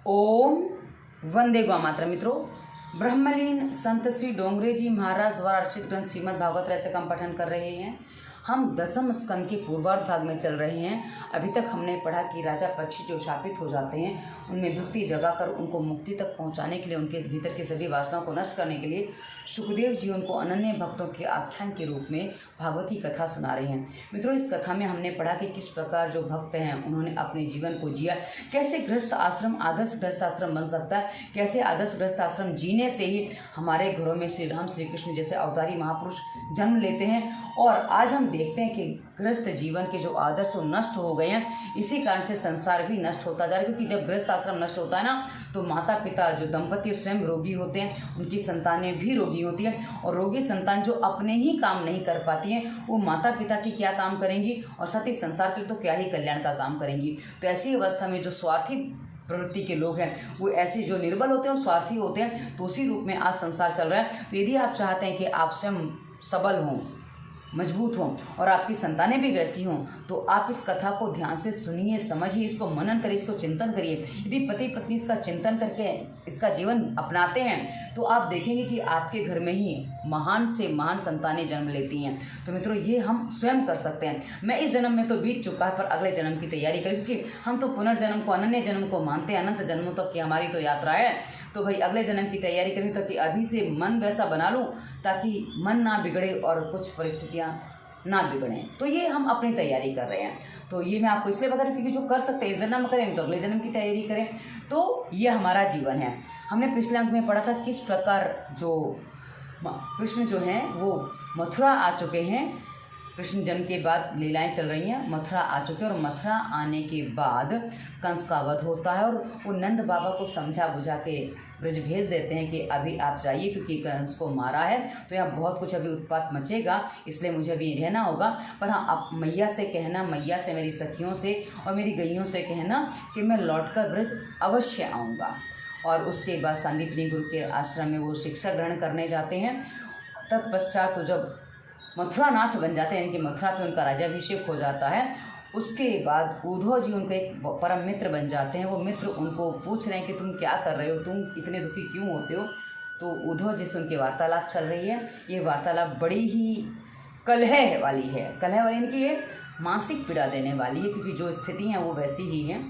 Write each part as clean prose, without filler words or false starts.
ओम वंदे गौ मातरम। मित्रों, ब्रह्मलीन संत श्री डोंगरे जी महाराज द्वारा रचित ग्रंथ श्रीमद् भागवत रहस्य का हम पठन कर रहे हैं। हम दसम स्कंद के पूर्वार्ध भाग में चल रहे हैं। अभी तक हमने पढ़ा कि राजा परीक्षित जो शापित हो जाते हैं, उनमें भक्ति जगाकर उनको मुक्ति तक पहुंचाने के लिए, उनके भीतर की सभी वासनाओं को नष्ट करने के लिए सुखदेव जी उनको अनन्य भक्तों के आख्यान के रूप में भागवती कथा सुना रहे हैं। मित्रों, इस कथा में हमने पढ़ा कि किस प्रकार जो भक्त हैं उन्होंने अपने जीवन को जिया, कैसे गृहस्थ आश्रम आदर्श गृहस्थ आश्रम बन सकता है, कैसे आदर्श गृहस्थ आश्रम जीने से ही हमारे घरों में श्री राम श्री कृष्ण जैसे अवतारी महापुरुष जन्म लेते हैं। और आज हम देखते हैं कि गृहस्थ जीवन के जो आदर्श नष्ट हो गए हैं, इसी कारण से संसार भी नष्ट होता जा रहा है। क्योंकि जब गृहस्थ आश्रम नष्ट होता है ना, तो माता पिता जो दंपति स्वयं रोगी होते हैं, उनकी संतानें भी रोगी होती हैं। और रोगी संतान जो अपने ही काम नहीं कर पाती हैं, वो माता पिता की क्या काम करेंगी और साथ ही संसार के लिए तो क्या ही कल्याण का काम करेंगी। तो ऐसी अवस्था में जो स्वार्थी प्रवृत्ति के लोग हैं, वो ऐसे जो निर्बल होते हैं और स्वार्थी होते हैं, तो उसी रूप में आज संसार चल रहा है। तो यदि आप चाहते हैं कि आप स्वयं सबल हों, मजबूत हों और आपकी संतानें भी वैसी हों, तो आप इस कथा को ध्यान से सुनिए, समझिए, इसको मनन करिए, इसको चिंतन करिए। यदि पति पत्नी इसका चिंतन करके इसका जीवन अपनाते हैं, तो आप देखेंगे कि आपके घर में ही महान से महान संतानें जन्म लेती हैं। तो मित्रों, ये हम स्वयं कर सकते हैं। मैं इस जन्म में तो बीत चुका है, पर अगले जन्म की तैयारी करें, क्योंकि हम तो पुनर्जन्म को, अनन्य जन्म को मानते हैं। अनंत जन्मों तक की हमारी तो यात्रा है। तो भाई अगले जन्म की तैयारी करें, ताकि अभी से मन वैसा बना लूँ ताकि मन ना बिगड़े और कुछ परिस्थितियाँ ना बिगड़े। तो ये हम अपनी तैयारी कर रहे हैं। तो ये मैं आपको इसलिए बता रही हूँ क्योंकि जो कर सकते हैं इस जन्म में करें, तो अगले जन्म की तैयारी करें। तो ये हमारा जीवन है। हमने पिछले अंक में पढ़ा था किस प्रकार जो कृष्ण जो हैं वो मथुरा आ चुके हैं। कृष्ण जन्म के बाद लीलाएं चल रही हैं, मथुरा आ चुके हैं। और मथुरा आने के बाद कंस का वध होता है और वो नंद बाबा को समझा बुझा के ब्रज भेज देते हैं कि अभी आप जाइए, क्योंकि कंस को मारा है तो यहाँ बहुत कुछ अभी उत्पात मचेगा, इसलिए मुझे अभी रहना होगा। पर हाँ, आप मैया से कहना, मैया से, मेरी सखियों से और मेरी गैयों से कहना कि मैं लौटकर ब्रज अवश्य आऊँगा। और उसके बाद संदीपनी गुरु के आश्रम में वो शिक्षा ग्रहण करने जाते हैं। तत्पश्चात तो जब मथुरानाथ बन जाते हैं, यानी कि मथुरा पे उनका राज्याभिषेक हो जाता है, उसके बाद उद्धव जी उनके एक परम मित्र बन जाते हैं। वो मित्र उनको पूछ रहे हैं कि तुम क्या कर रहे हो, तुम इतने दुखी क्यों होते हो। तो उद्धव जी से उनकी वार्तालाप चल रही है। ये वार्तालाप बड़ी ही कलह वाली है। कलह वाली यानी कि ये मानसिक पीड़ा देने वाली है, क्योंकि जो स्थिति हैं वो वैसी ही हैं।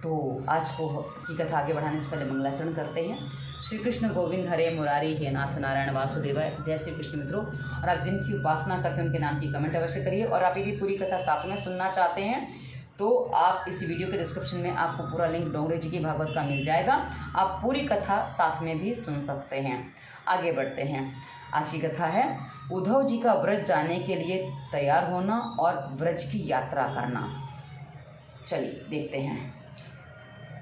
तो आज को की कथा आगे बढ़ाने से पहले मंगलाचरण करते हैं। श्री कृष्ण गोविंद हरे मुरारी हे नाथ नारायण वासुदेव। जय श्री कृष्ण। मित्रों, और आप जिनकी उपासना करते हैं उनके नाम की कमेंट अवश्य करिए। और आप यदि पूरी कथा साथ में सुनना चाहते हैं तो आप इस वीडियो के डिस्क्रिप्शन में आपको पूरा लिंक डोंगरे जी की भागवत का मिल जाएगा। आप पूरी कथा साथ में भी सुन सकते हैं। आगे बढ़ते हैं। आज की कथा है उद्धव जी का व्रज जाने के लिए तैयार होना और व्रज की यात्रा करना। चलिए देखते हैं।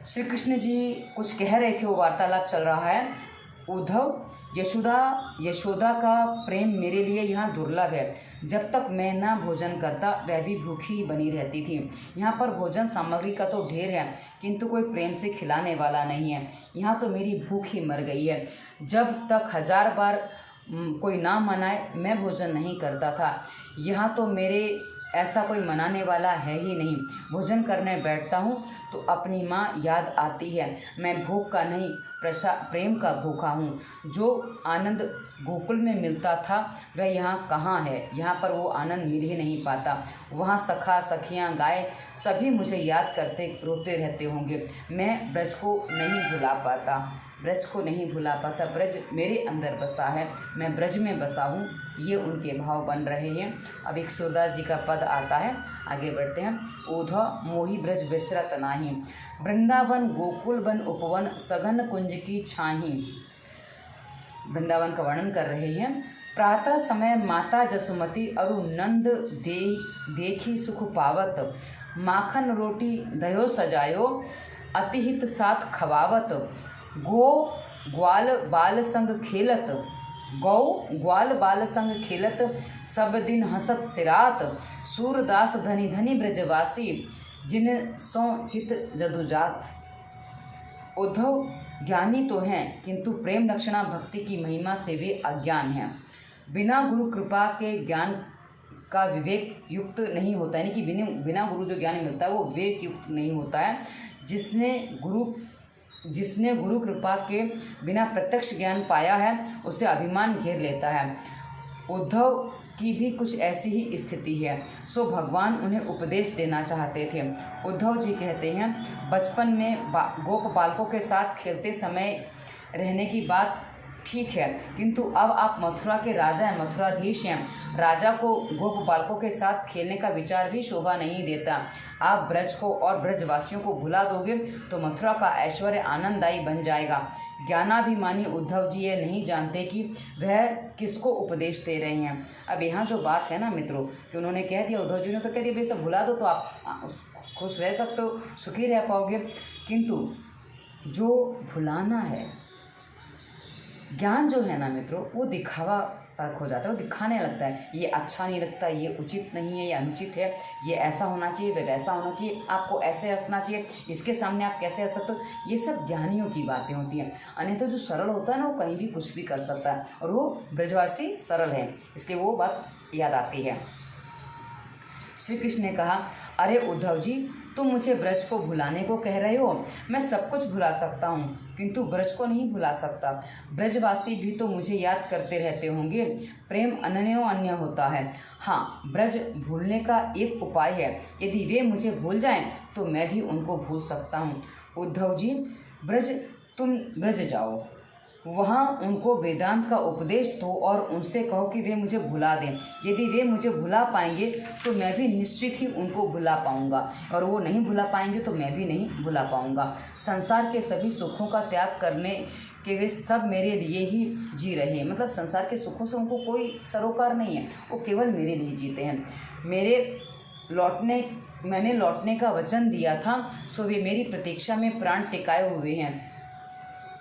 श्री कृष्ण जी कुछ कह रहे थे, वो वार्तालाप चल रहा है। उद्धव, यशोदा का प्रेम मेरे लिए यहाँ दुर्लभ है। जब तक मैं ना भोजन करता, वह भी भूखी ही बनी रहती थी। यहाँ पर भोजन सामग्री का तो ढेर है, किंतु कोई प्रेम से खिलाने वाला नहीं है। यहाँ तो मेरी भूख ही मर गई है। जब तक 1000 बार कोई ना मनाए, मैं भोजन नहीं करता था। यहाँ तो मेरे ऐसा कोई मनाने वाला है ही नहीं। भोजन करने बैठता हूँ तो अपनी माँ याद आती है। मैं भूख का नहीं, प्रेम का भूखा हूँ। जो आनंद गोकुल में मिलता था वह यहाँ कहाँ है। यहाँ पर वो आनंद मिल ही नहीं पाता। वहाँ सखा सखियाँ गाय सभी मुझे याद करते रोते रहते होंगे। मैं ब्रज को नहीं भुला पाता, ब्रज को नहीं भुला पाता। ब्रज मेरे अंदर बसा है, मैं ब्रज में बसा हूँ। ये उनके भाव बन रहे हैं। अब एक सूरदास जी का पद आता है, आगे बढ़ते हैं। उद्धव मोहि ब्रज बिसरत नाही, वृंदावन गोकुल बन उपवन, सघन कुंज की छाही। वृंदावन का वर्णन कर रहे हैं। प्रातः समय माता जसुमती अरु नंद देखी सुख पावत, माखन रोटी दयो सजायो, अतिहित साथ खवावत। ग्वाल बाल संग खेलत, सब दिन हसत सिरात। सूरदास धनी धनी ब्रजवासी, जिन सो हित जदुजात। उद्धव ज्ञानी तो हैं, किंतु प्रेम लक्षणा भक्ति की महिमा से वे अज्ञान हैं। बिना गुरु कृपा के ज्ञान का विवेक युक्त नहीं होता, यानी कि बिना गुरु जो ज्ञान मिलता है वो विवेक युक्त नहीं होता है। जिसने गुरु जिसने गुरु कृपा के बिना प्रत्यक्ष ज्ञान पाया है उसे अभिमान घेर लेता है। उद्धव की भी कुछ ऐसी ही स्थिति है, सो भगवान उन्हें उपदेश देना चाहते थे। उद्धव जी कहते हैं, बचपन में गोप बालकों के साथ खेलते समय रहने की बात ठीक है, किंतु अब आप मथुरा के राजा हैं, मथुराधीश हैं। राजा को गोप बालकों के साथ खेलने का विचार भी शोभा नहीं देता। आप ब्रज को और ब्रजवासियों को भुला दोगे तो मथुरा का ऐश्वर्य आनंददायी बन जाएगा। ज्ञानाभिमानी उद्धव जी ये नहीं जानते कि वह किसको उपदेश दे रहे हैं। अब यहाँ जो बात है ना मित्रों, कि उन्होंने कह दिया, उद्धव जी ने तो कह दिया भाई सब भुला दो तो आप खुश रह सकते हो, सुखी रह पाओगे, किंतु जो भुलाना है, ज्ञान जो है ना मित्रों, वो दिखावा परख हो जाता है, वो दिखाने लगता है। ये अच्छा नहीं लगता, ये उचित नहीं है, ये अनुचित है, ये ऐसा होना चाहिए, वह वैसा होना चाहिए, आपको ऐसे हंसना चाहिए, इसके सामने आप कैसे हंस सकते हो। ये सब ज्ञानियों की बातें होती हैं। अन्यथा जो सरल होता है ना, वो कहीं भी कुछ भी कर सकता है, और वो ब्रजवासी सरल है, इसलिए वो बात याद आती है। श्री कृष्ण ने कहा, अरे उद्धव जी, तुम मुझे ब्रज को भुलाने को कह रहे हो। मैं सब कुछ भुला सकता हूँ, किंतु ब्रज को नहीं भुला सकता। ब्रजवासी भी तो मुझे याद करते रहते होंगे। प्रेम अनन्यो अन्य होता है। हाँ, ब्रज भूलने का एक उपाय है। यदि वे मुझे भूल जाएं तो मैं भी उनको भूल सकता हूँ। उद्धव जी, तुम ब्रज जाओ, वहाँ उनको वेदांत का उपदेश दो और उनसे कहो कि वे मुझे भुला दें। यदि वे मुझे भुला पाएंगे तो मैं भी निश्चित ही उनको भुला पाऊंगा, और वो नहीं भुला पाएंगे तो मैं भी नहीं भुला पाऊंगा। संसार के सभी सुखों का त्याग करने के वे सब मेरे लिए ही जी रहे हैं। मतलब संसार के सुखों से उनको कोई सरोकार नहीं है, वो केवल मेरे लिए जीते हैं। मैंने लौटने का वचन दिया था, सो वे मेरी प्रतीक्षा में प्राण टिकाए हुए हैं।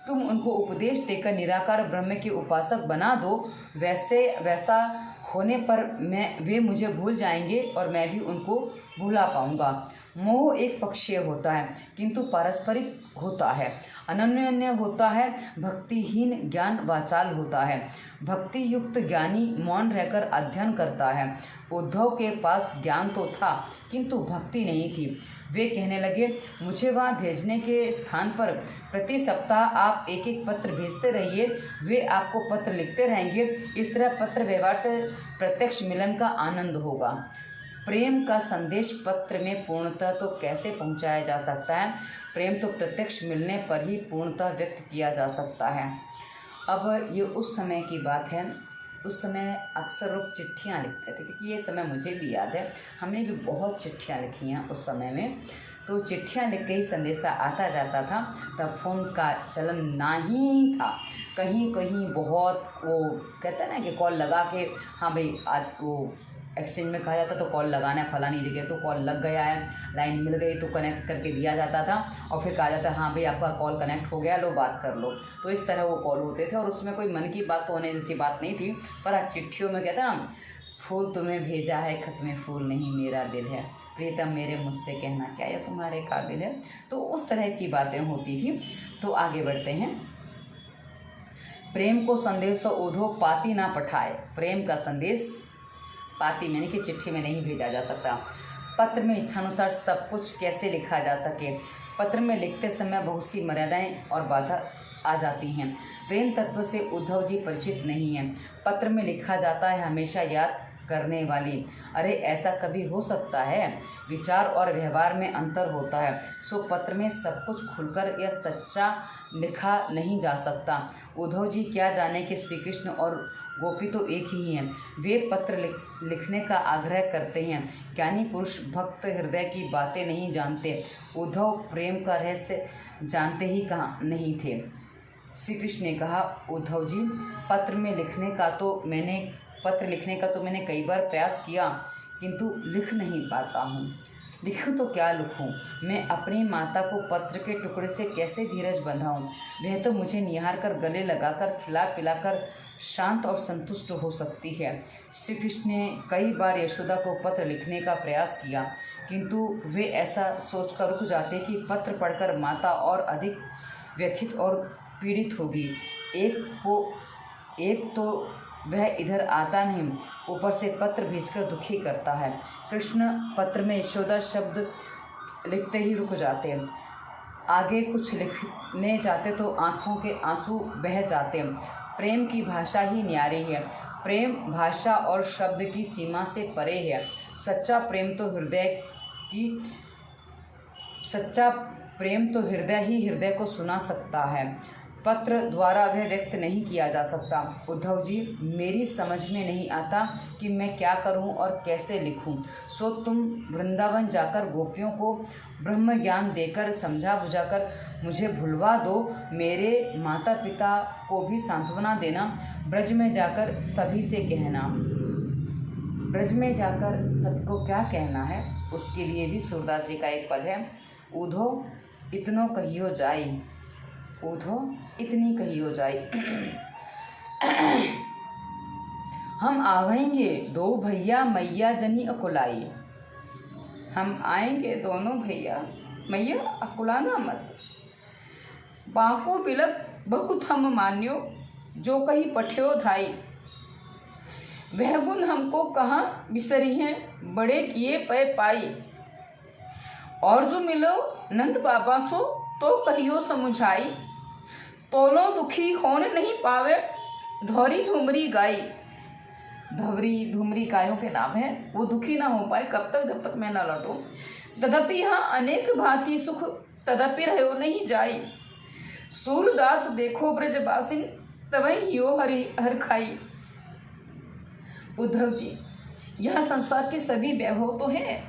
तुम उनको उपदेश देकर निराकार ब्रह्म के उपासक बना दो। वैसा होने पर वे मुझे भूल जाएंगे और मैं भी उनको भुला पाऊंगा। मोह एक पक्षीय होता है, किंतु पारस्परिक होता है, अनन्य होता है। भक्तिहीन ज्ञान वाचाल होता है। भक्ति युक्त ज्ञानी मौन रहकर अध्ययन करता है। उद्धव के पास ज्ञान तो था, किंतु भक्ति नहीं थी। वे कहने लगे, मुझे वहाँ भेजने के स्थान पर प्रति सप्ताह आप एक एक पत्र भेजते रहिए, वे आपको पत्र लिखते रहेंगे। इस तरह पत्र व्यवहार से प्रत्यक्ष मिलन का आनंद होगा। प्रेम का संदेश पत्र में पूर्णतः तो कैसे पहुँचाया जा सकता है? प्रेम तो प्रत्यक्ष मिलने पर ही पूर्णतः व्यक्त किया जा सकता है। अब ये उस समय की बात है, उस समय अक्सर लोग चिट्ठियाँ लिखते थे, क्योंकि ये समय मुझे भी याद है, हमने भी बहुत चिट्ठियाँ लिखी हैं उस समय में। तो चिट्ठियाँ लिख के ही संदेशा आता जाता था, तब फ़ोन का चलन ना ही था। कहीं कहीं बहुत वो कहते हैं ना कि कॉल लगा के, हाँ भाई आज वो एक्सचेंज में कहा जाता तो कॉल लगाना है फलानी जगह, तो कॉल लग गया है, लाइन मिल गई तो कनेक्ट करके दिया जाता था, और फिर कहा जाता है हाँ भाई आपका कॉल कनेक्ट हो गया, लो बात कर लो। तो इस तरह वो कॉल होते थे, और उसमें कोई मन की बात तो होने जैसी बात नहीं थी। पर चिट्ठियों में कहता ना, फूल तुम्हें भेजा है, खत में फूल नहीं मेरा दिल है, प्रीतम मेरे मुझसे कहना क्या ये तुम्हारे काबिल है। तो उस तरह की बातें होती थी। तो आगे बढ़ते हैं। प्रेम को संदेश उद्धव पाती ना पठाए। प्रेम का संदेश पाती मैंने कि चिट्ठी में नहीं भेजा जा सकता। पत्र में इच्छानुसार सब कुछ कैसे लिखा जा सके? पत्र में लिखते समय बहुत सी मर्यादाएं और बाधा आ जाती हैं। प्रेम तत्व से उद्धव जी परिचित नहीं हैं। पत्र में लिखा जाता है हमेशा याद करने वाली। अरे ऐसा कभी हो सकता है? विचार और व्यवहार में अंतर होता है, सो पत्र में सब कुछ खुलकर या सच्चा लिखा नहीं जा सकता। उद्धव जी क्या जाने कि श्री कृष्ण और गोपी तो एक ही हैं। वे पत्र लिखने का आग्रह करते हैं। ज्ञानी पुरुष भक्त हृदय की बातें नहीं जानते। उद्धव प्रेम का रहस्य जानते ही कहाँ नहीं थे। श्री कृष्ण ने कहा, उद्धव जी, पत्र लिखने का तो मैंने कई बार प्रयास किया, किंतु लिख नहीं पाता हूँ। लिखूँ तो क्या लिखूँ? मैं अपनी माता को पत्र के टुकड़े से कैसे धीरज बंधाऊँ? वह तो मुझे निहार कर, गले लगाकर, खिला पिलाकर शांत और संतुष्ट हो सकती है। श्री कृष्ण ने कई बार यशोदा को पत्र लिखने का प्रयास किया, किंतु वे ऐसा सोचकर रुक जाते कि पत्र पढ़कर माता और अधिक व्यथित और पीड़ित होगी। एक तो वह इधर आता नहीं, ऊपर से पत्र भेजकर दुखी करता है। कृष्ण पत्र में यशोदा शब्द लिखते ही रुक जाते हैं। आगे कुछ लिखने जाते तो आँखों के आंसू बह जाते। प्रेम की भाषा ही न्यारी है। प्रेम भाषा और शब्द की सीमा से परे है। सच्चा प्रेम तो हृदय ही हृदय को सुना सकता है। पत्र द्वारा वह व्यक्त नहीं किया जा सकता। उद्धव जी, मेरी समझ में नहीं आता कि मैं क्या करूं और कैसे लिखूं। सो तुम वृंदावन जाकर गोपियों को ब्रह्म ज्ञान देकर समझा बुझाकर मुझे भुलवा दो। मेरे माता पिता को भी सांत्वना देना। ब्रज में जाकर सभी से कहना। ब्रज में जाकर सबको क्या कहना है, उसके लिए भी सूरदास जी का एक पद है। ऊधो इतनो कहियो जाई, ऊधो इतनी कहियो जाई। हम आवेंगे दो भैया मैया जनी अकुलाई। हम आएंगे दोनों भैया, मैया अकुलाना मत। बाको बिलक बहुत हम मान्यो, जो कही पठ्यो धाई। वह गुण हमको कहाँ बिसरी हैं, बड़े किए पे पाई। और जो मिलो नंद बाबा सो, तो कहियो समुझाई। तोलो दुखी होने नहीं पावे, धौरी धुमरी गाई। धवरी धुमरी गायों के नाम है। वो दुखी ना हो पाए कब तक, जब तक मैं ना लौटूं। तदपि यहाँ अनेक भांति सुख, तदपि रहो नहीं जाई। सूरदास देखो ब्रजवासिन, तवै यो हर खाई। उद्धव जी, यह संसार के सभी वैभव तो हैं,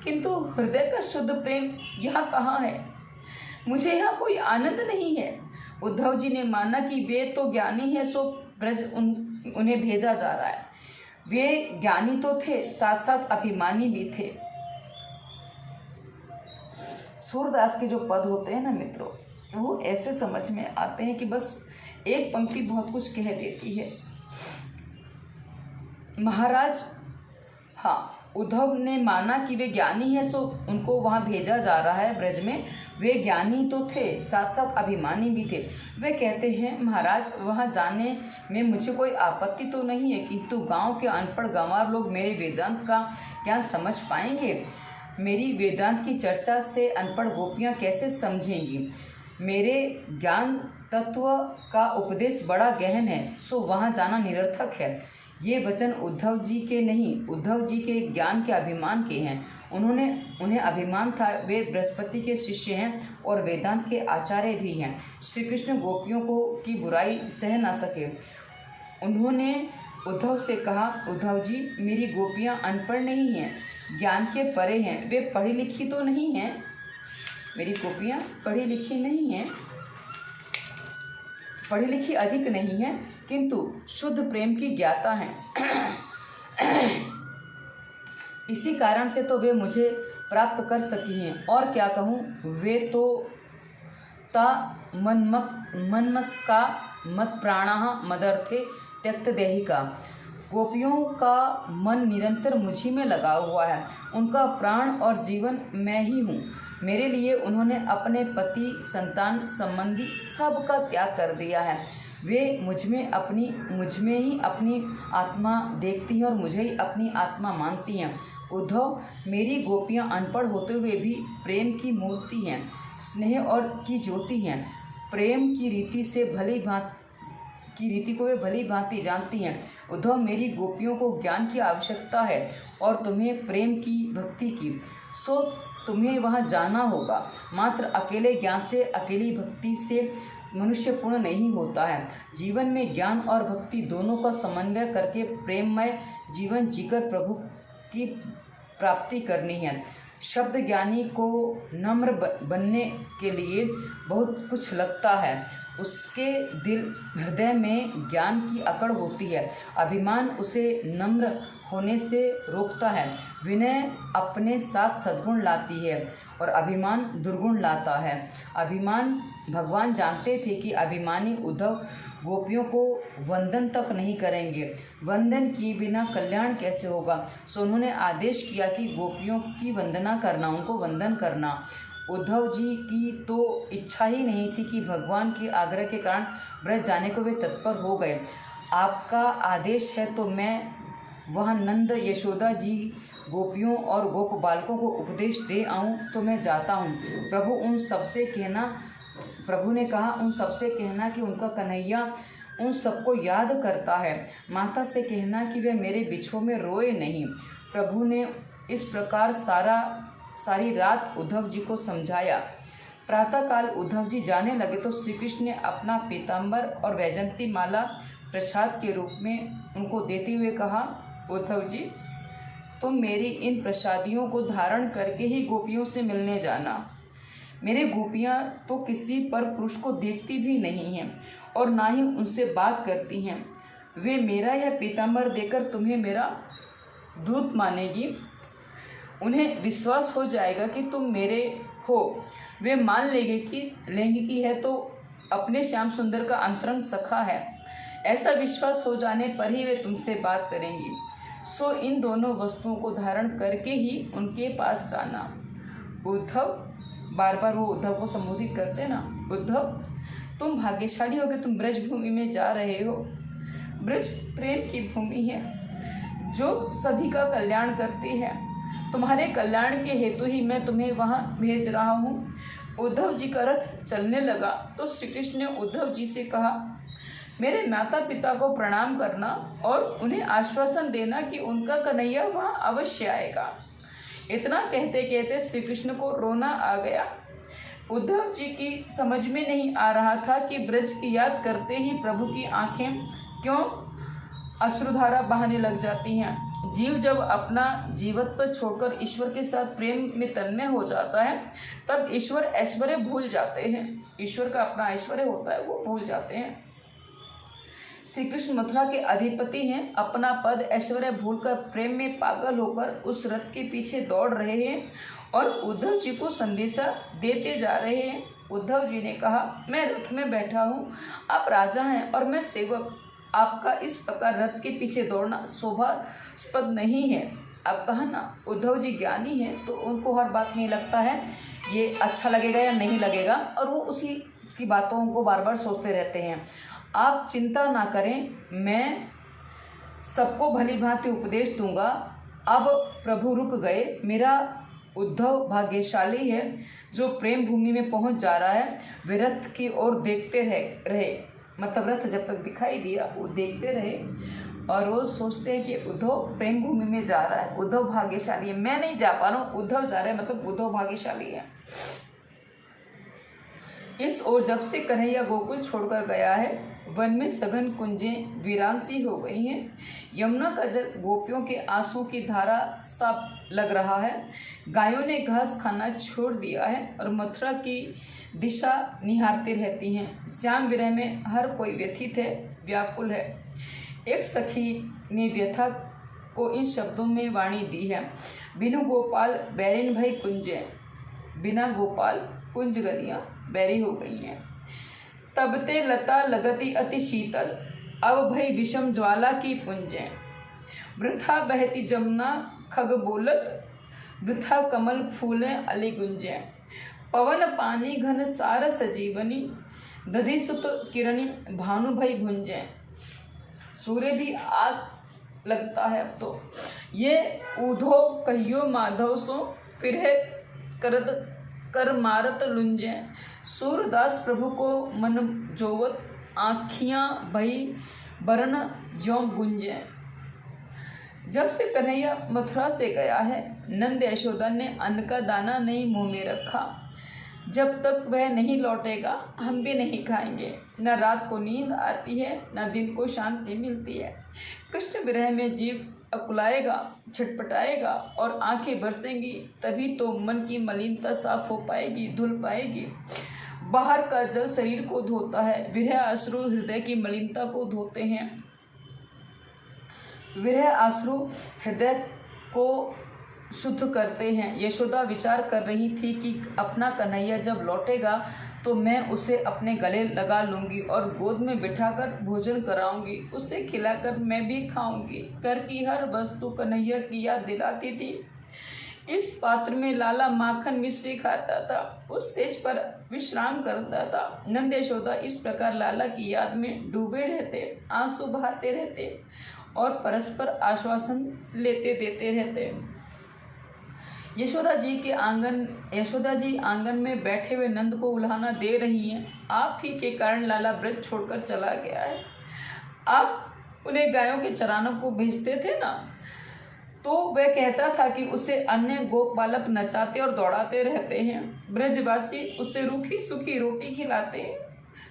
किंतु हृदय का शुद्ध प्रेम यहाँ कहाँ है। मुझे यहाँ कोई आनंद नहीं है। उद्धव जी ने माना कि वे तो ज्ञानी है, सो ब्रज उन्हें भेजा जा रहा है। वे ज्ञानी तो थे, साथ साथ अभिमानी भी थे। सूरदास के जो पद होते हैं ना मित्रों, वो ऐसे समझ में आते हैं कि बस एक पंक्ति बहुत कुछ कह देती है। महाराज, हाँ, उद्धव ने माना कि वे ज्ञानी है, सो उनको वहाँ भेजा जा रहा है ब्रज में। वे ज्ञानी तो थे, साथ साथ अभिमानी भी थे। वे कहते हैं, महाराज, वहाँ जाने में मुझे कोई आपत्ति तो नहीं है, किंतु गांव के अनपढ़ गंवार लोग मेरे वेदांत का क्या समझ पाएंगे। मेरी वेदांत की चर्चा से अनपढ़ गोपियाँ कैसे समझेंगी। मेरे ज्ञान तत्व का उपदेश बड़ा गहन है, सो वहाँ जाना निरर्थक है। ये वचन उद्धव जी के नहीं, उद्धव जी के ज्ञान के अभिमान के हैं। उन्हें अभिमान था, वे बृहस्पति के शिष्य हैं और वेदांत के आचार्य भी हैं। श्री कृष्ण गोपियों को की बुराई सह ना सके। उन्होंने उद्धव से कहा, उद्धव जी, मेरी गोपियां अनपढ़ नहीं हैं, ज्ञान के परे हैं, वे पढ़ी लिखी तो नहीं हैं। मेरी गोपियां पढ़ी लिखी नहीं हैं, पढ़ी लिखी अधिक नहीं है, किंतु शुद्ध प्रेम की ज्ञाता हैं। इसी कारण से तो वे मुझे प्राप्त कर सकी हैं। और क्या कहूँ, वे तो ता मनमस्का मत प्राणा मदर्थे त्यक्त देहिका। गोपियों का मन निरंतर मुझी में लगा हुआ है। उनका प्राण और जीवन मैं ही हूँ। मेरे लिए उन्होंने अपने पति, संतान, संबंधी सब का त्याग कर दिया है। वे मुझ में ही अपनी आत्मा देखती हैं और मुझे ही अपनी आत्मा मानती हैं। उद्धव, मेरी गोपियाँ अनपढ़ होते हुए भी प्रेम की मूर्ति हैं, स्नेह और की ज्योति हैं। प्रेम की रीति को वे भली भांति जानती हैं। उद्धव, मेरी गोपियों को ज्ञान की आवश्यकता है और तुम्हें प्रेम की, भक्ति की। सो तुम्हें वहाँ जाना होगा। मात्र अकेले ज्ञान से, अकेली भक्ति से मनुष्य पूर्ण नहीं होता है। जीवन में ज्ञान और भक्ति दोनों का समन्वय करके प्रेममय जीवन जीकर प्रभु की प्राप्ति करनी है। शब्द ज्ञानी को नम्र बनने के लिए बहुत कुछ लगता है। उसके दिल हृदय में ज्ञान की अकड़ होती है। अभिमान उसे नम्र होने से रोकता है। विनय अपने साथ सद्गुण लाती है और अभिमान दुर्गुण लाता है। अभिमान, भगवान जानते थे कि अभिमानी उद्धव गोपियों को वंदन तक नहीं करेंगे। वंदन किए बिना कल्याण कैसे होगा। सो उन्होंने आदेश किया कि गोपियों की वंदना करना, उनको वंदन करना। उद्धव जी की तो इच्छा ही नहीं थी कि भगवान के आग्रह के कारण ब्रज जाने को वे तत्पर हो गए। आपका आदेश है तो मैं वहाँ नंद यशोदा जी गोपियों और गोप बालकों को उपदेश दे आऊं तो मैं जाता हूं। प्रभु ने कहा, उन सबसे कहना कि उनका कन्हैया उन सबको याद करता है। माता से कहना कि वे मेरे बिछो में रोए नहीं। प्रभु ने इस प्रकार सारी रात उद्धव जी को समझाया। प्रातःकाल उद्धव जी जाने लगे तो श्री कृष्ण ने अपना पीताम्बर और वैजंती माला प्रसाद के रूप में उनको देते हुए कहा, उद्धव जी, तुम मेरी इन प्रसादियों को धारण करके ही गोपियों से मिलने जाना। मेरे गोपियाँ तो किसी पर पुरुष को देखती भी नहीं हैं और ना ही उनसे बात करती हैं। वे मेरा यह पीताम्बर देकर तुम्हें मेरा दूत मानेगी। उन्हें विश्वास हो जाएगा कि तुम मेरे हो। वे मान लेंगे कि यह तो अपने श्याम सुंदर का अंतरंग सखा है। ऐसा विश्वास हो जाने पर ही वे तुमसे बात करेंगी। सो इन दोनों वस्तुओं को धारण करके ही उनके पास जाना। उद्धव, बार बार वो उद्धव को संबोधित करते ना, उद्धव तुम भाग्यशाली हो कि तुम ब्रज भूमि में जा रहे हो। ब्रज प्रेम की भूमि है जो सभी का कल्याण करती है। तुम्हारे कल्याण के हेतु ही मैं तुम्हें वहाँ भेज रहा हूँ। उद्धव जी का रथ चलने लगा तो श्री कृष्ण ने उद्धव जी से कहा, मेरे माता पिता को प्रणाम करना और उन्हें आश्वासन देना कि उनका कन्हैया वहाँ अवश्य आएगा। इतना कहते कहते श्री कृष्ण को रोना आ गया। उद्धव जी की समझ में नहीं आ रहा था कि ब्रज की याद करते ही प्रभु की आंखें क्यों अश्रुधारा बहाने लग जाती हैं। जीव जब अपना जीवत्व छोड़कर ईश्वर के साथ प्रेम में तन्मय हो जाता है तब ईश्वर ऐश्वर्य भूल जाते हैं। ईश्वर का अपना ऐश्वर्य होता है, वो भूल जाते हैं। श्री कृष्ण मथुरा के अधिपति हैं। अपना पद ऐश्वर्य भूलकर प्रेम में पागल होकर उस रथ के पीछे दौड़ रहे हैं और उद्धव जी को संदेशा देते जा रहे हैं। उद्धव जी ने कहा, मैं रथ में बैठा हूँ, आप राजा हैं और मैं सेवक। आपका इस प्रकार रथ के पीछे दौड़ना शोभास्पद नहीं है। अब कहा ना, उद्धव जी ज्ञानी हैं तो उनको हर बात नहीं लगता है ये अच्छा लगेगा या नहीं लगेगा, और वो उसी की बातों को बार बार सोचते रहते हैं। आप चिंता ना करें, मैं सबको भली भांति उपदेश दूंगा। अब प्रभु रुक गए। मेरा उद्धव भाग्यशाली है जो प्रेम भूमि में पहुंच जा रहा है। वे रथ की ओर देखते रहे, मतलब रथ जब तक दिखाई दिया वो देखते रहे और वो सोचते हैं कि उद्धव प्रेम भूमि में जा रहा है, उद्धव भाग्यशाली है। मैं नहीं जा पा रहा हूँ, उद्धव जा रहे हैं, मतलब उद्धव भाग्यशाली है। इस ओर जब से कन्हैया गोकुल छोड़कर गया है, वन में सघन कुंजें वीरान सी हो गई हैं। यमुना का जल गोपियों के आंसू की धारा सा लग रहा है। गायों ने घास खाना छोड़ दिया है और मथुरा की दिशा निहारती रहती हैं। श्याम विरह में हर कोई व्यथित है, व्याकुल है। एक सखी ने व्यथा को इन शब्दों में वाणी दी है, बिनु गोपाल बैरिन भई कुंजें, बिना गोपाल कुंज गलियां बैरी हो गई हैं। तब ते लता लगती अति शीतल, अब भई विषम ज्वाला की पुंजें। वृथा बहती जमुना खग बोलत, वृथा कमल फूलें अली गुंजें। पवन पानी घन सार सजीवनी, दधि सुत किरणी भानु भई भुंजें। सूर्य भी आग लगता है। अब तो ये ऊधो कहियो माधव सो, फिर कर मारत लुंजें। सूरदास प्रभु को मन जोवत, आँखियाँ भई बरन ज्यों गुंजें। जब से कन्हैया मथुरा से गया है, नंद यशोदा ने अन्न का दाना नहीं मुंह में रखा। जब तक वह नहीं लौटेगा हम भी नहीं खाएंगे। न रात को नींद आती है, न दिन को शांति मिलती है। कृष्ण विरह में जीव अकुलाएगा, छटपटाएगा और आंखें बरसेंगी, तभी तो मन की मलिनता साफ हो पाएगी, धुल पाएगी। बाहर का जल शरीर को धोता है, विरह अश्रु हृदय की मलिनता को धोते हैं। विरह अश्रु हृदय को शुद्ध करते हैं। यशोदा विचार कर रही थी कि अपना कन्हैया जब लौटेगा तो मैं उसे अपने गले लगा लूंगी और गोद में बिठाकर भोजन कराऊंगी, उसे खिलाकर मैं भी खाऊंगी। घर की हर वस्तु कन्हैया की याद दिलाती थी। इस पात्र में लाला माखन मिश्री खाता था, उस सेज पर विश्राम करता था। नंद यशोदा इस प्रकार लाला की याद में डूबे रहते, आंसू बहाते रहते और परस्पर आश्वासन लेते देते रहते। यशोदा जी आंगन में बैठे हुए नंद को उल्हाना दे रही हैं। आप ही के कारण लाला ब्रज छोड़कर चला गया है। आप उन्हें गायों के चरानों को भेजते थे ना, तो वह कहता था कि उसे अन्य गोपालक नचाते और दौड़ाते रहते हैं। ब्रजवासी उसे रूखी सूखी रोटी खिलाते हैं।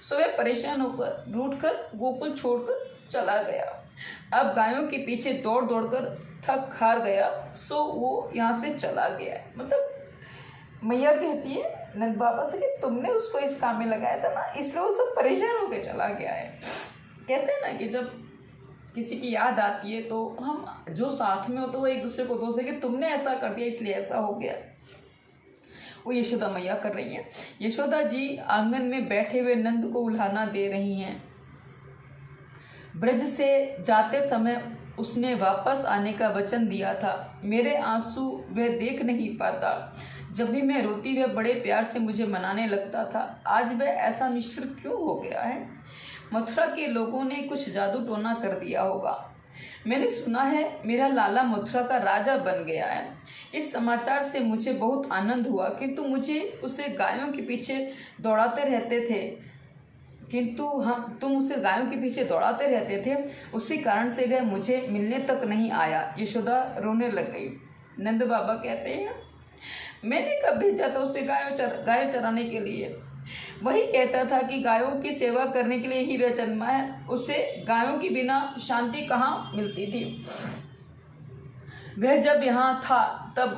सो वह परेशान होकर रूठकर गोकुल छोड़कर चला गया। अब गायों के पीछे दौड़ दौड़कर थक हार गया, सो वो यहाँ से चला गया। मतलब मैया कहती है नंद बाबा से कि तुमने उसको इस काम में लगाया था ना, इसलिए वो सब परेशान होकर चला गया है। कहते हैं ना कि जब किसी की याद आती है तो हम जो साथ में हो तो वो एक दूसरे को दोष है कि तुमने ऐसा कर दिया इसलिए ऐसा हो गया। वो यशोदा मैया कर रही हैं। यशोदा जी आंगन में बैठे हुए नंद को उल्हाना दे रही हैं। ब्रज से जाते समय उसने वापस आने का वचन दिया था। मेरे आंसू वह देख नहीं पाता। जब भी मैं रोती वह बड़े प्यार से मुझे मनाने लगता था। आज वह ऐसा निष्ठुर क्यों हो गया है? मथुरा के लोगों ने कुछ जादू टोना कर दिया होगा। मैंने सुना है मेरा लाला मथुरा का राजा बन गया है। इस समाचार से मुझे बहुत आनंद हुआ, किंतु मुझे उसे गायों के पीछे दौड़ाते रहते थे तुम उसे गायों के पीछे दौड़ाते रहते थे, उसी कारण से वह मुझे मिलने तक नहीं आया। यशोदा रोने लग गई। नंद बाबा कहते हैं मैंने कब भेजा था उसे गाय चराने के लिए? वही कहता था कि गायों की सेवा करने के लिए ही वह जन्मा है। उसे गायों के बिना शांति कहाँ मिलती थी। वह जब यहाँ था तब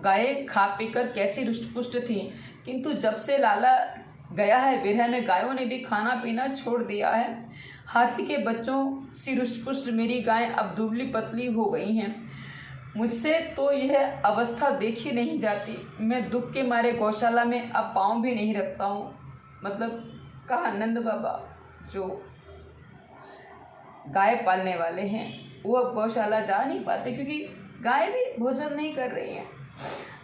गायें खा पीकर कैसी रुष्ट-पुष्ट थी, किंतु जब से लाला गया है विरह गायों ने भी खाना पीना छोड़ दिया है। हाथी के बच्चों सी रुष्ट-पुष्ट मेरी गायें अब दुबली पतली हो गई हैं। मुझसे तो यह अवस्था देखी नहीं जाती। मैं दुख के मारे गौशाला में अब पाँव भी नहीं रखता हूँ। मतलब कहा नंद बाबा जो गाय पालने वाले हैं वो अब गौशाला जा नहीं पाते क्योंकि गाय भी भोजन नहीं कर रही हैं।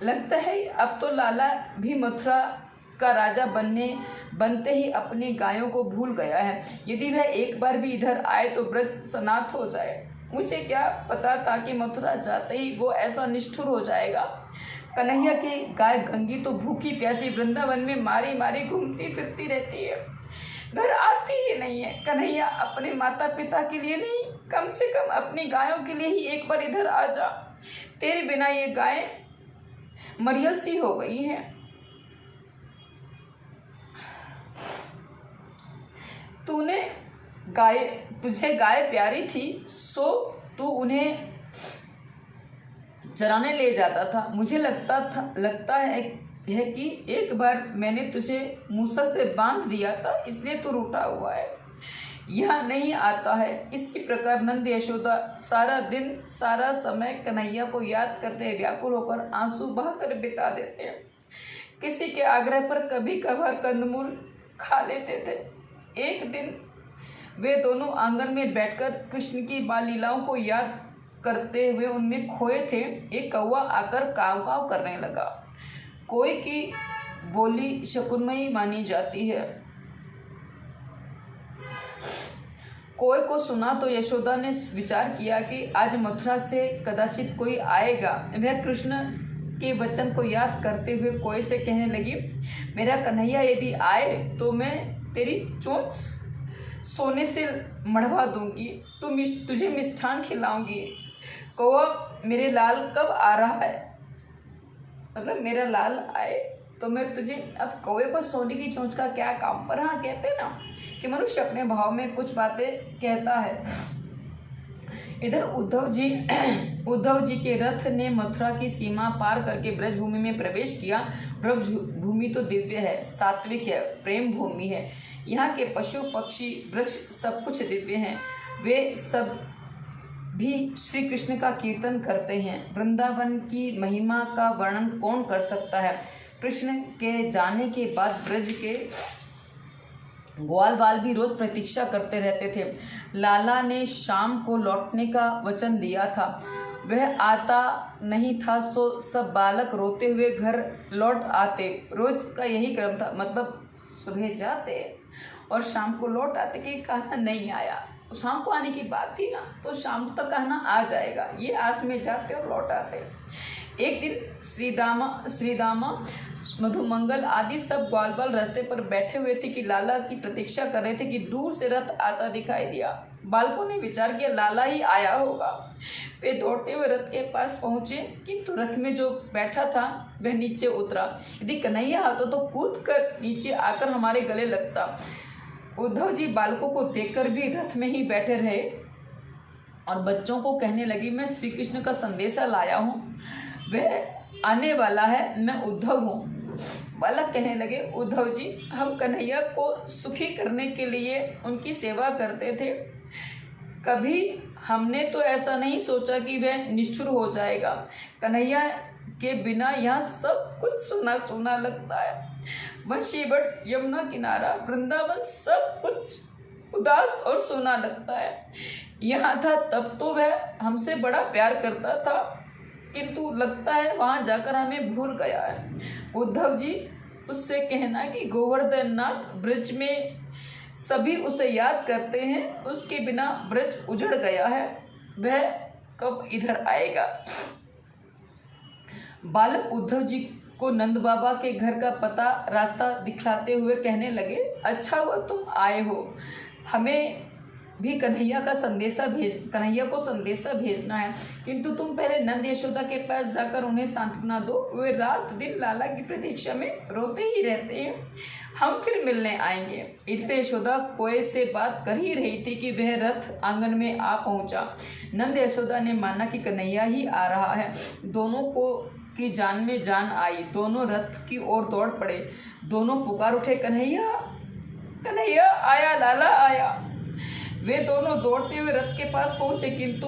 लगता है अब तो लाला भी मथुरा का राजा बनते ही अपनी गायों को भूल गया है। यदि वह एक बार भी इधर आए तो ब्रज सनाथ हो जाए। मुझे क्या पता था कि मथुरा जाते ही वो ऐसा निष्ठुर हो जाएगा। कन्हैया की गाय गंगी तो भूखी प्यासी वृंदावन में मारी मारी घूमती फिरती रहती है, घर आती ही नहीं है। कन्हैया अपने माता पिता के लिए नहीं, कम से कम अपनी गायों के लिए ही एक बार इधर आ जा। तेरे बिना ये गायें मरियल सी हो गई हैं। तुझे गाय प्यारी थी, सो तू उन्हें चराने ले जाता था। मुझे लगता है कि एक बार मैंने तुझे मूसल से बांध दिया था, इसलिए तू रूठा हुआ है, यहाँ नहीं आता है। इसी प्रकार नंद यशोदा सारा दिन सारा समय कन्हैया को याद करते व्याकुल होकर आंसू बहाकर बिता देते हैं। किसी के आग्रह पर कभी कभार कंदमूल खा लेते थे। एक दिन वे दोनों आंगन में बैठकर कृष्ण की बाल लीलाओं को याद करते हुए उनमें खोए थे। एक कौवा आकर काव काव करने लगा। कोई की बोली शकुनमयी मानी जाती है। कोई को सुना तो यशोदा ने विचार किया कि आज मथुरा से कदाचित कोई आएगा। वह कृष्ण के वचन को याद करते हुए कोई से कहने लगी, मेरा कन्हैया यदि आए तो मैं तेरी चोंच सोने से मढ़वा दूंगी, तुझे मिष्ठान खिलाऊंगी। कौवा मेरे लाल कब आ रहा है? मतलब मेरा लाल आए तो मैं तुझे। अब कौवे को सोने की चोंच का क्या काम? पर हाँ, कहते हैं ना कि मनुष्य अपने भाव में कुछ बातें कहता है। इधर उद्धव जी के रथ ने मथुरा की सीमा पार करके ब्रजभूमि में प्रवेश किया। ब्रजभूमि तो दिव्य है, सात्विक है, प्रेम भूमि है। यहाँ के पशु पक्षी वृक्ष सब कुछ दिव्य हैं। वे सब भी श्री कृष्ण का कीर्तन करते हैं। वृंदावन की महिमा का वर्णन कौन कर सकता है? कृष्ण के जाने के बाद ब्रज के ग्वाल बाल भी रोज प्रतीक्षा करते रहते थे। लाला ने शाम को लौटने का वचन दिया था। वह आता नहीं था, सो सब बालक रोते हुए घर लौट आते। रोज का यही क्रम था। मतलब सुबह जाते और शाम को लौट आते कि कहना नहीं आया। शाम को आने की बात थी ना, तो शाम तक कहना आ जाएगा, ये आस में जाते और लौट आते। एक दिन श्रीदामा मधुमंगल आदि सब ग्वालबाल रास्ते पर बैठे हुए थे कि लाला की प्रतीक्षा कर रहे थे कि दूर से रथ आता दिखाई दिया। बालकों ने विचार किया लाला ही आया होगा। वे दौड़ते हुए रथ के पास पहुंचे, किंतु रथ में जो बैठा था वह नीचे उतरा। यदि कन्हैया आता तो कूद कर नीचे आकर हमारे गले लगता। उद्धव जी बालकों को देखकर भी रथ में ही बैठे रहे और बच्चों को कहने लगी, मैं श्री कृष्ण का संदेशा लाया हूँ, वह आने वाला है, मैं उद्धव हूँ। बालक कहने लगे, उद्धव जी, हम कन्हैया को सुखी करने के लिए उनकी सेवा करते थे। कभी हमने तो ऐसा नहीं सोचा कि वह निष्ठुर हो जाएगा। कन्हैया के बिना यहाँ सब कुछ सूना सूना लगता है। वंशी बट, यमुना किनारा, वृंदावन, सब कुछ उदास और सूना लगता है। यहाँ था तब तो वह हमसे बड़ा प्यार करता था, किंतु लगता है वहाँ जाकर हमें भूल गया है। उद्धव जी, उससे कहना कि गोवर्धन नाथ ब्रज में सभी उसे याद करते हैं, उसके बिना ब्रज उजड़ गया है, वह कब इधर आएगा। बालक उद्धव जी को नंद बाबा के घर का पता रास्ता दिखलाते हुए कहने लगे, अच्छा हुआ तुम आए हो, हमें भी कन्हैया को संदेशा भेजना है, किंतु तुम पहले नंद यशोदा के पास जाकर उन्हें सांत्वना दो। वे रात दिन लाला की प्रतीक्षा में रोते ही रहते हैं, हम फिर मिलने आएंगे। इधर यशोदा कोए से बात कर ही रही थी कि वह रथ आंगन में आ पहुंचा। नंद यशोदा ने माना कि कन्हैया ही आ रहा है। दोनों को की जान में जान आई। दोनों रथ की ओर दौड़ पड़े। दोनों पुकार उठे, कन्हैया, कन्हैया आया, लाला आया। वे दोनों दौड़ते हुए रथ के पास पहुंचे, किंतु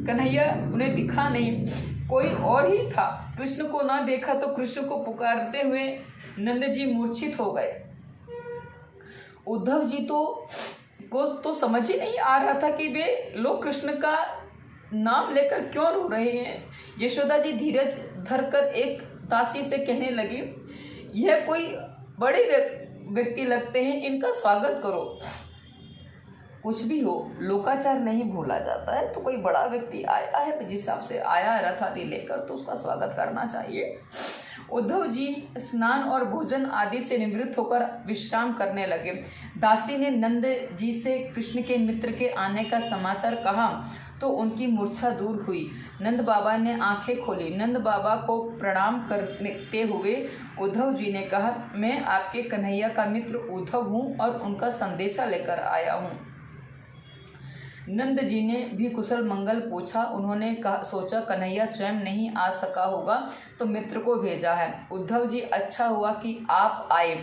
कन्हैया उन्हें दिखा नहीं, कोई और ही था। कृष्ण को ना देखा तो कृष्ण को पुकारते हुए नंद जी मूर्छित हो गए। उद्धव जी को तो समझ ही नहीं आ रहा था कि वे लोग कृष्ण का नाम लेकर क्यों रो रहे हैं। यशोदा जी धीरज धरकर एक दासी से कहने लगी, यह कोई बड़े व्यक्ति लगते हैं, इनका स्वागत करो। कुछ भी हो, लोकाचार नहीं भूला जाता है। तो कोई बड़ा व्यक्ति आया है, जिस हिसाब से आया है रथ आदि लेकर, तो उसका स्वागत करना चाहिए। उद्धव जी स्नान और भोजन आदि से निवृत्त होकर विश्राम करने लगे। दासी ने नंद जी से कृष्ण के मित्र के आने का समाचार कहा तो उनकी मूर्छा दूर हुई। नंद बाबा ने आंखें खोली। नंद बाबा को प्रणाम करते हुए उद्धव जी ने कहा, मैं आपके कन्हैया का मित्र उद्धव हूँ और उनका संदेशा लेकर आया हूँ। नंद जी ने भी कुशल मंगल पूछा। उन्होंने सोचा कन्हैया स्वयं नहीं आ सका होगा तो मित्र को भेजा है। उद्धव जी, अच्छा हुआ कि आप आए।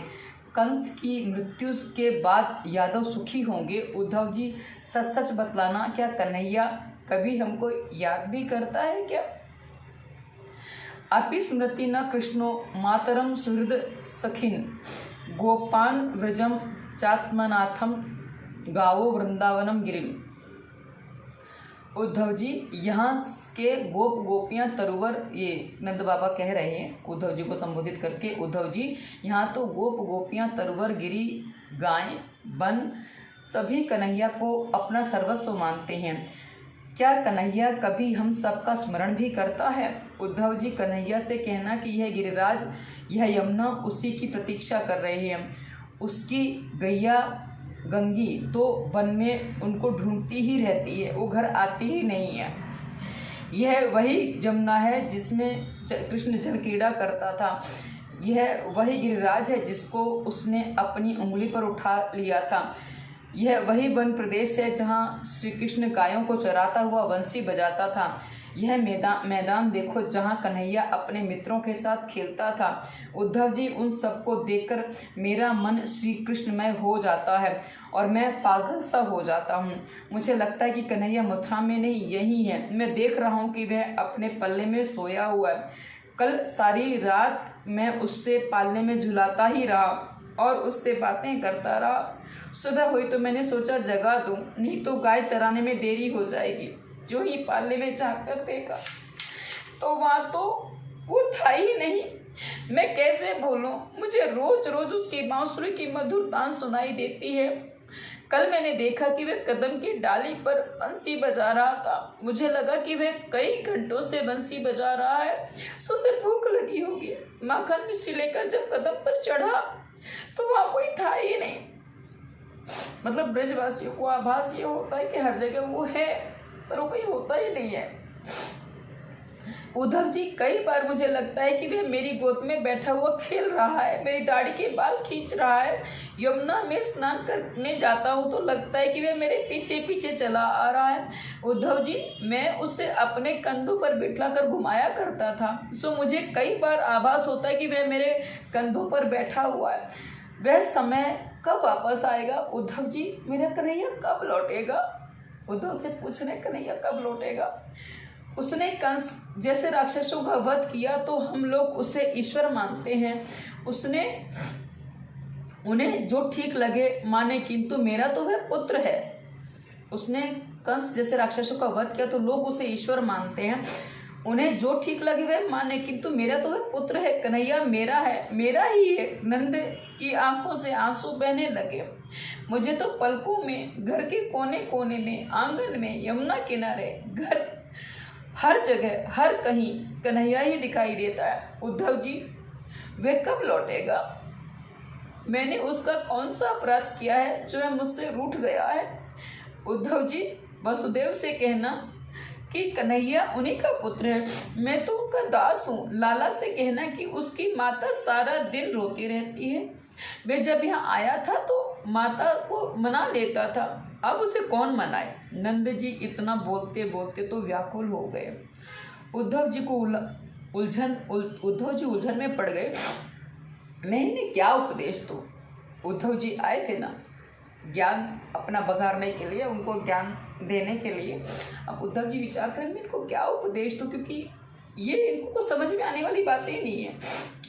कंस की मृत्यु के बाद यादव सुखी होंगे। उद्धव जी, सच सच बतलाना, क्या कन्हैया कभी हमको याद भी करता है क्या? अपि स्मृति न कृष्णो मातरम सुहृद सखिन, गोपान व्रजम चात्मनाथम, गावो वृंदावनम गिरिम। उद्धव जी, यहाँ के गोप गोपियाँ तरुवर, ये नंद बाबा कह रहे हैं उद्धव जी को संबोधित करके, उद्धव जी, यहाँ तो गोप गोपियाँ तरुवर, गिरी, गाय, वन सभी कन्हैया को अपना सर्वस्व मानते हैं। क्या कन्हैया कभी हम सबका स्मरण भी करता है? उद्धव जी, कन्हैया से कहना कि यह गिरिराज, यह यमुना उसी की प्रतीक्षा कर रहे हैं। उसकी गैया गंगी तो वन में उनको ढूंढती ही रहती है, वो घर आती ही नहीं है। यह वही जमुना है जिसमें कृष्ण जल क्रीड़ा करता था। यह वही गिरिराज है जिसको उसने अपनी उंगली पर उठा लिया था। यह वही वन प्रदेश है जहाँ श्री कृष्ण गायों को चराता हुआ बंसी बजाता था। यह मैदान देखो जहाँ कन्हैया अपने मित्रों के साथ खेलता था। उद्धव जी, उन सबको देखकर मेरा मन श्री कृष्णमय हो जाता है और मैं पागल सा हो जाता हूँ। मुझे लगता है कि कन्हैया मथुरा में नहीं, यही है। मैं देख रहा हूँ कि वह अपने पल्ले में सोया हुआ है। कल सारी रात मैं उससे पालने में झुलाता ही रहा और उससे बातें करता रहा। सुबह हुई तो मैंने सोचा जगा दूँ, नहीं तो गाय चराने में देरी हो जाएगी। जो ही पालने में जाकर देखा तो वहाँ तो वो था ही नहीं। मैं कैसे बोलूं, मुझे रोज रोज उसकी बांसुरी की मधुर तान सुनाई देती है। कल मैंने देखा कि वह कदम की डाली पर बंसी बजा रहा था। मुझे लगा कि वह कई घंटों से बंसी बजा रहा है, सो उसे भूख लगी होगी। माखन मिश्री लेकर जब कदम पर चढ़ा तो वहाँ कोई था ही नहीं। मतलब ब्रजवासियों को आभास ये होता है कि हर जगह वो है, पर वो कोई होता ही नहीं है। उद्धव जी, कई बार मुझे लगता है कि वह मेरी गोद में बैठा हुआ खेल रहा है, मेरी दाढ़ी के बाल खींच रहा है। यमुना में स्नान करने जाता हूँ तो लगता है कि वह मेरे पीछे पीछे चला आ रहा है। उद्धव जी, मैं उसे अपने कंधों पर बिठा कर घुमाया करता था, सो मुझे कई बार आभास होता है कि वह मेरे कंधों पर बैठा हुआ है। वह समय कब वापस आएगा? उद्धव जी, मेरा कन्हैया कब लौटेगा? उद्धव से पूछने, कन्हैया कब लौटेगा? उसने कंस जैसे राक्षसों का वध किया तो हम लोग उसे ईश्वर मानते हैं। उसने उन्हें जो ठीक लगे माने, किंतु मेरा तो वह पुत्र है। उसने कंस जैसे राक्षसों का वध किया तो लोग उसे ईश्वर मानते हैं, उन्हें जो ठीक लगे वह माने, किंतु मेरा तो वह पुत्र है। कन्हैया मेरा है, मेरा ही है। नंद की आंखों से आंसू बहने लगे। मुझे तो पलकों में, घर के कोने कोने में, आंगन में, यमुना किनारे, घर, हर जगह, हर कहीं कन्हैया ही दिखाई देता है। उद्धव जी, वह कब लौटेगा? मैंने उसका कौन सा अपराध किया है जो वह मुझसे रूठ गया है? उद्धव जी, वसुदेव से कहना कि कन्हैया उन्हीं का पुत्र है, मैं तो उनका दास हूँ। लाला से कहना कि उसकी माता सारा दिन रोती रहती है। वह जब यहाँ आया था तो माता को मना लेता था, अब उसे कौन मनाए? नंद जी इतना बोलते बोलते तो व्याकुल हो गए। उद्धव जी उलझन में पड़ गए। मैं इन्हें क्या उपदेश दूं? उद्धव जी आए थे ना ज्ञान अपना बघारने के लिए, उनको ज्ञान देने के लिए। अब उद्धव जी विचार करें, मैं इनको क्या उपदेश दूं, क्योंकि ये इनको समझ में आने वाली बातें नहीं है।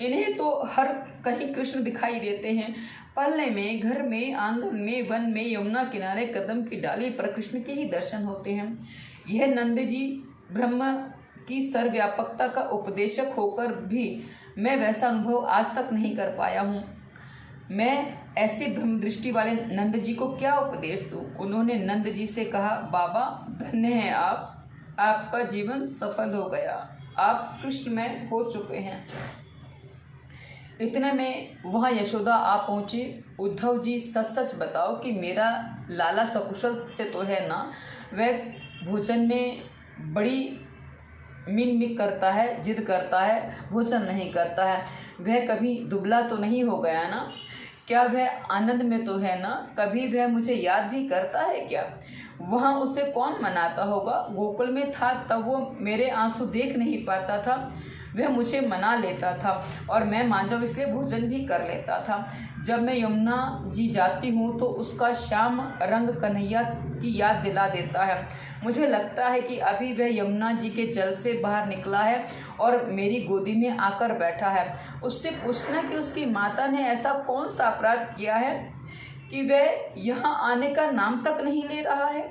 इन्हें तो हर कहीं कृष्ण दिखाई देते हैं, पल्ले में, घर में, आंगन में, वन में, यमुना किनारे, कदम की डाली पर कृष्ण के ही दर्शन होते हैं। यह नंद जी ब्रह्म की सर्वव्यापकता का उपदेशक होकर भी मैं वैसा अनुभव आज तक नहीं कर पाया हूँ। मैं ऐसे ब्रह्म दृष्टि वाले नंद जी को क्या उपदेश दूँ? उन्होंने नंद जी से कहा, बाबा धन्य हैं आप, आपका जीवन सफल हो गया, आप कृष्णमय हो चुके हैं। इतने में वहाँ यशोदा आ पहुँची। उद्धव जी, सच सच बताओ कि मेरा लाला सकुशल से तो है ना? वह भोजन में बड़ी मिन करता है, जिद करता है, भोजन नहीं करता है। वह कभी दुबला तो नहीं हो गया ना? क्या वह आनंद में तो है ना? कभी वह मुझे याद भी करता है क्या? वहाँ उसे कौन मनाता होगा? गोकुल में था तब वो मेरे आंसू देख नहीं पाता था, वह मुझे मना लेता था और मैं मांझव इसलिए भोजन भी कर लेता था। जब मैं यमुना जी जाती हूँ तो उसका श्याम रंग कन्हैया की याद दिला देता है। मुझे लगता है कि अभी वह यमुना जी के जल से बाहर निकला है और मेरी गोदी में आकर बैठा है। उससे पूछना कि उसकी माता ने ऐसा कौन सा अपराध किया है कि वह यहाँ आने का नाम तक नहीं ले रहा है।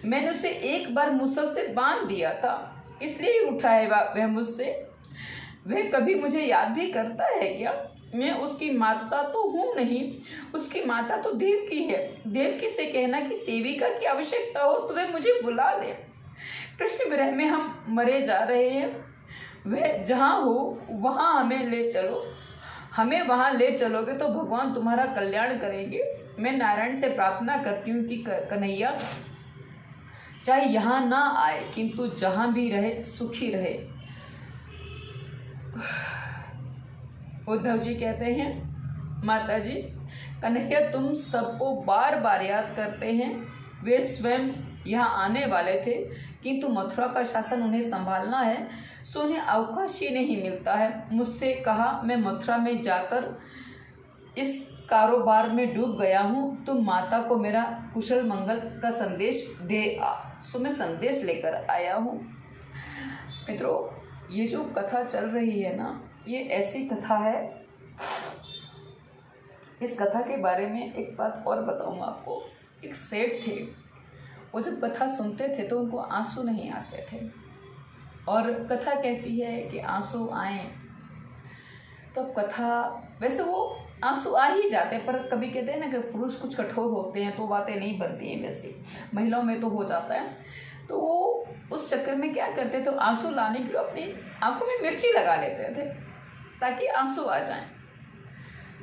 मैंने उसे एक बार मुसल से बांध दिया था, इसलिए ही उठा है वह मुझसे। वह कभी मुझे याद भी करता है क्या? मैं उसकी माता तो हूँ नहीं, उसकी माता तो देवकी है। देवकी से कहना कि सेविका की आवश्यकता हो तो वह मुझे बुला ले। कृष्ण विरह में हम मरे जा रहे हैं, वह जहाँ हो वहाँ हमें ले चलो। हमें वहाँ ले चलोगे तो भगवान तुम्हारा कल्याण करेंगे। मैं नारायण से प्रार्थना करती हूँ कि कन्हैया चाहे यहाँ ना आए, किंतु जहाँ भी रहे सुखी रहे। उद्धव जी कहते हैं, माता जी, कन्हैया तुम सबको बार बार याद करते हैं। वे स्वयं यहाँ आने वाले थे, किंतु मथुरा का शासन उन्हें संभालना है, सो उन्हें अवकाश ही नहीं मिलता है। मुझसे कहा मैं मथुरा में जाकर इस कारोबार में डूब गया हूँ, तुम माता को मेरा कुशल मंगल का संदेश दे आ। सो मैं संदेश लेकर आया हूँ। मित्रों, ये जो कथा चल रही है ना, ये ऐसी कथा है। इस कथा के बारे में एक बात और बताऊंगा आपको। एक सेठ थे, वो जब कथा सुनते थे तो उनको आंसू नहीं आते थे, और कथा कहती है कि आंसू आए तो कथा, वैसे वो आंसू आ ही जाते हैं, पर कभी कहते हैं ना कि पुरुष कुछ कठोर होते हैं तो बातें नहीं बनती हैं, वैसे महिलाओं में तो हो जाता है। तो वो उस चक्कर में क्या करते थे, तो आंसू लाने के लिए अपनी आंखों में मिर्ची लगा लेते थे ताकि आंसू आ जाएं।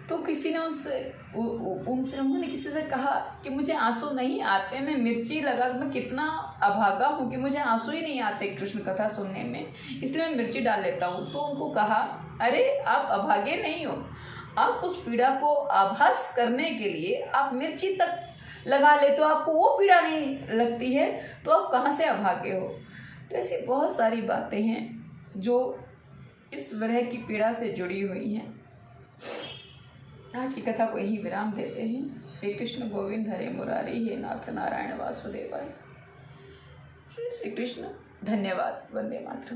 तो किसी ने उन्होंने किसी से कहा कि मुझे आंसू नहीं आते, मैं मिर्ची लगा, मैं कितना अभागा हूँ कि मुझे आंसू ही नहीं आते कृष्ण कथा सुनने में, इसलिए मैं मिर्ची डाल लेता हूँ। तो उनको कहा, अरे आप अभागे नहीं हो, आप उस पीड़ा को आभास करने के लिए आप मिर्ची तक लगा ले, तो आपको वो पीड़ा नहीं लगती है, तो आप कहाँ से अभागे हो। तो ऐसी बहुत सारी बातें हैं जो इस विरह की पीड़ा से जुड़ी हुई हैं। आज की कथा को यही विराम देते हैं। श्री कृष्ण गोविंद हरे मुरारी, हे नाथ नारायण वासुदेवाय। श्री कृष्ण, धन्यवाद। वंदे मातरम।